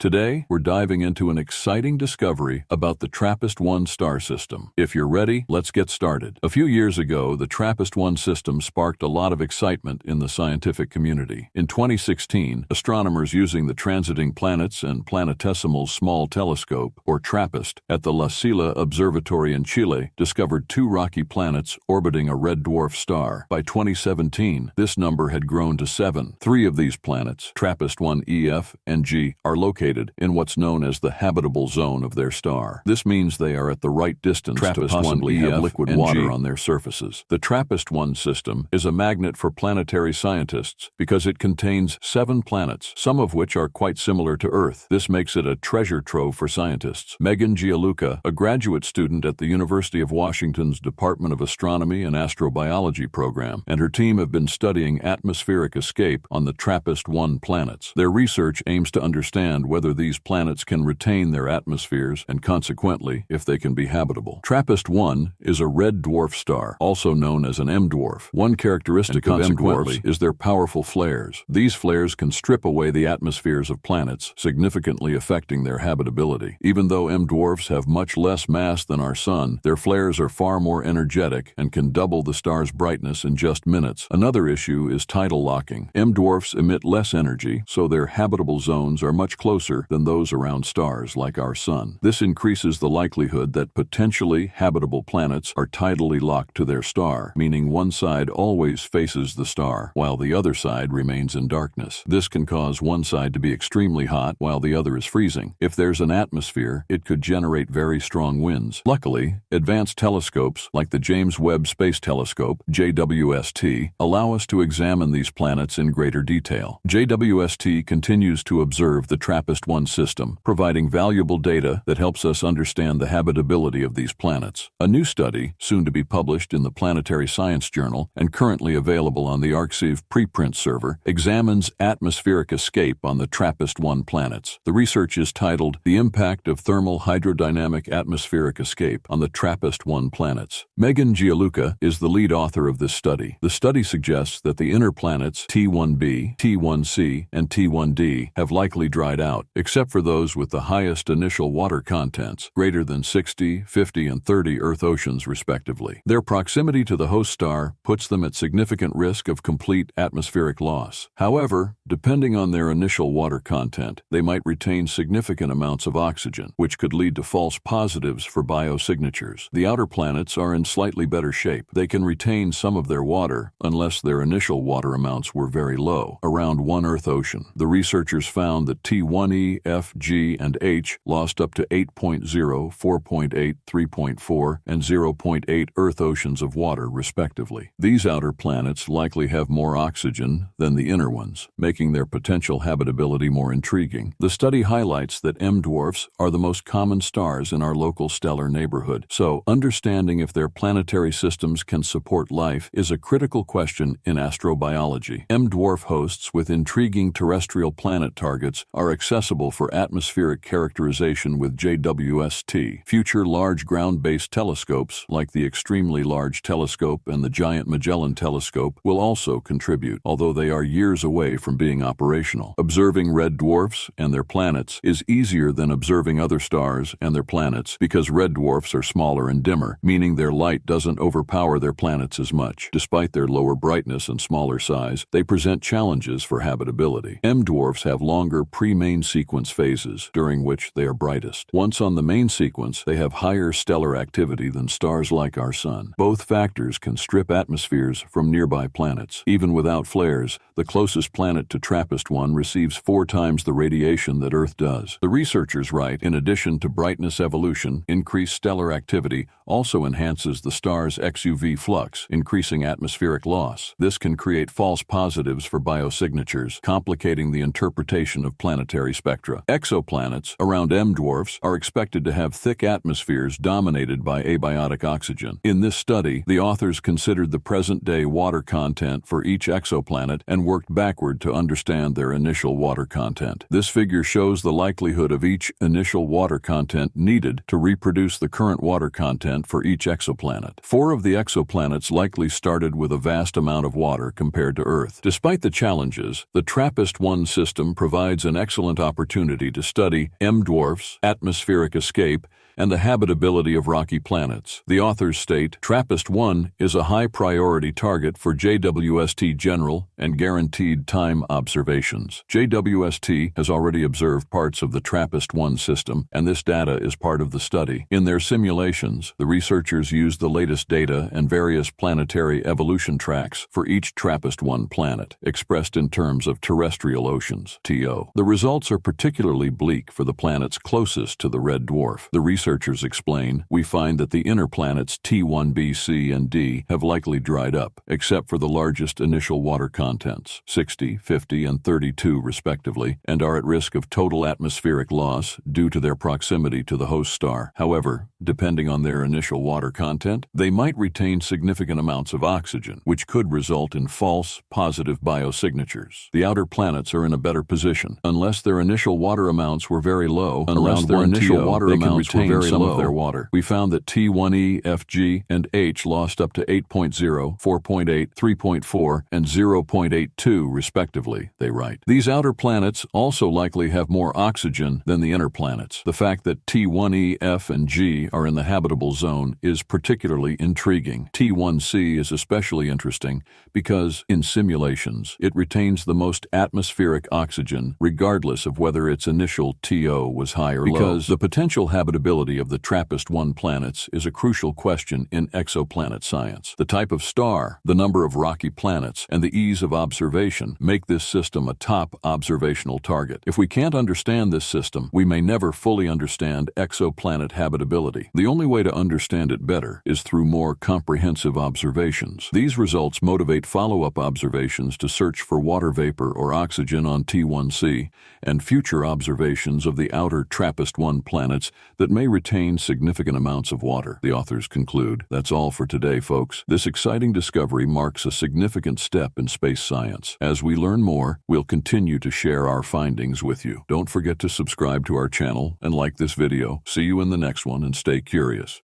Today, we're diving into an exciting discovery about the TRAPPIST-1 star system. If you're ready, let's get started. A few years ago, the TRAPPIST-1 system sparked a lot of excitement in the scientific community. In 2016, astronomers using the Transiting Planets and Planetesimal Small Telescope, or TRAPPIST, at the La Silla Observatory in Chile discovered two rocky planets orbiting a red dwarf star. By 2017, this number had grown to 7. 3 of these planets, TRAPPIST-1 EF and G, are located in what's known as the habitable zone of their star. This means they are at the right distance to possibly have liquid water on their surfaces. The TRAPPIST-1 system is a magnet for planetary scientists because it contains 7 planets, some of which are quite similar to Earth. This makes it a treasure trove for scientists. Megan Gianluca, a graduate student at the University of Washington's Department of Astronomy and Astrobiology program, and her team have been studying atmospheric escape on the TRAPPIST-1 planets. Their research aims to understand whether these planets can retain their atmospheres and, consequently, if they can be habitable. TRAPPIST-1 is a red dwarf star, also known as an M-dwarf. One characteristic of M-dwarfs is their powerful flares. These flares can strip away the atmospheres of planets, significantly affecting their habitability. Even though M-dwarfs have much less mass than our Sun, their flares are far more energetic and can double the star's brightness in just minutes. Another issue is tidal locking. M-dwarfs emit less energy, so their habitable zones are much closer than those around stars like our Sun. This increases the likelihood that potentially habitable planets are tidally locked to their star, meaning one side always faces the star, while the other side remains in darkness. This can cause one side to be extremely hot while the other is freezing. If there's an atmosphere, it could generate very strong winds. Luckily, advanced telescopes like the James Webb Space Telescope, JWST, allow us to examine these planets in greater detail. JWST continues to observe the TRAPPIST-1 system, providing valuable data that helps us understand the habitability of these planets. A new study, soon to be published in the Planetary Science Journal and currently available on the ArXiv preprint server, examines atmospheric escape on the TRAPPIST-1 planets. The research is titled The Impact of Thermal Hydrodynamic Atmospheric Escape on the TRAPPIST-1 Planets. Megan Gianluca is the lead author of this study. The study suggests that the inner planets T1b, T1c, and T1d have likely dried out, except for those with the highest initial water contents, greater than 60, 50, and 30 Earth oceans respectively. Their proximity to the host star puts them at significant risk of complete atmospheric loss. However, depending on their initial water content, they might retain significant amounts of oxygen, which could lead to false positives for biosignatures. The outer planets are in slightly better shape. They can retain some of their water unless their initial water amounts were very low, around 1 Earth ocean. The researchers found that T1e, F, G, and H lost up to 8.0, 4.8, 3.4, and 0.8 Earth oceans of water, respectively. These outer planets likely have more oxygen than the inner ones, making their potential habitability more intriguing. The study highlights that M-dwarfs are the most common stars in our local stellar neighborhood, so understanding if their planetary systems can support life is a critical question in astrobiology. M-dwarf hosts with intriguing terrestrial planet targets are accessible for atmospheric characterization with JWST. Future large ground-based telescopes, like the Extremely Large Telescope and the Giant Magellan Telescope, will also contribute, although they are years away from being operational. Observing red dwarfs and their planets is easier than observing other stars and their planets because red dwarfs are smaller and dimmer, meaning their light doesn't overpower their planets as much. Despite their lower brightness and smaller size, they present challenges for habitability. M-dwarfs have longer pre-main sequence phases, during which they are brightest. Once on the main sequence, they have higher stellar activity than stars like our Sun. Both factors can strip atmospheres from nearby planets. Even without flares, the closest planet to TRAPPIST-1 receives 4 times the radiation that Earth does. The researchers write, in addition to brightness evolution, increased stellar activity also enhances the star's XUV flux, increasing atmospheric loss. This can create false positives for biosignatures, complicating the interpretation of planetary spectra. Exoplanets around M-dwarfs are expected to have thick atmospheres dominated by abiotic oxygen. In this study, the authors considered the present-day water content for each exoplanet and worked backward to understand their initial water content. This figure shows the likelihood of each initial water content needed to reproduce the current water content for each exoplanet. 4 of the exoplanets likely started with a vast amount of water compared to Earth. Despite the challenges, the TRAPPIST-1 system provides an excellent opportunity to study M-dwarfs, atmospheric escape, and the habitability of rocky planets. The authors state, TRAPPIST-1 is a high-priority target for JWST general and guaranteed time observations. JWST has already observed parts of the TRAPPIST-1 system, and this data is part of the study. In their simulations, the researchers used the latest data and various planetary evolution tracks for each TRAPPIST-1 planet, expressed in terms of terrestrial oceans, TO. The results are particularly bleak for the planets closest to the red dwarf. The researchers explain, we find that the inner planets T1, B, C, and D have likely dried up, except for the largest initial water contents, 60, 50, and 32 respectively, and are at risk of total atmospheric loss due to their proximity to the host star. However, depending on their initial water content, they might retain significant amounts of oxygen, which could result in false positive biosignatures. The outer planets are in a better position. Unless their initial water amounts were very low, around their initial water amounts were very some low of their water. We found that T1e, F, G, and H lost up to 8.0, 4.8, 3.4, and 0.82 respectively, they write. These outer planets also likely have more oxygen than the inner planets. The fact that T1e, F, and G are in the habitable zone is particularly intriguing. T1c is especially interesting because, in simulations, it retains the most atmospheric oxygen regardless of whether its initial TO was high or low. Because the potential habitability of the TRAPPIST-1 planets is a crucial question in exoplanet science. The type of star, the number of rocky planets, and the ease of observation make this system a top observational target. If we can't understand this system, we may never fully understand exoplanet habitability. The only way to understand it better is through more comprehensive observations. These results motivate follow-up observations to search for water vapor or oxygen on T1c and future observations of the outer TRAPPIST-1 planets that may retain significant amounts of water. The authors conclude, that's all for today, folks. This exciting discovery marks a significant step in space science. As we learn more, we'll continue to share our findings with you. Don't forget to subscribe to our channel and like this video. See you in the next one, and stay curious.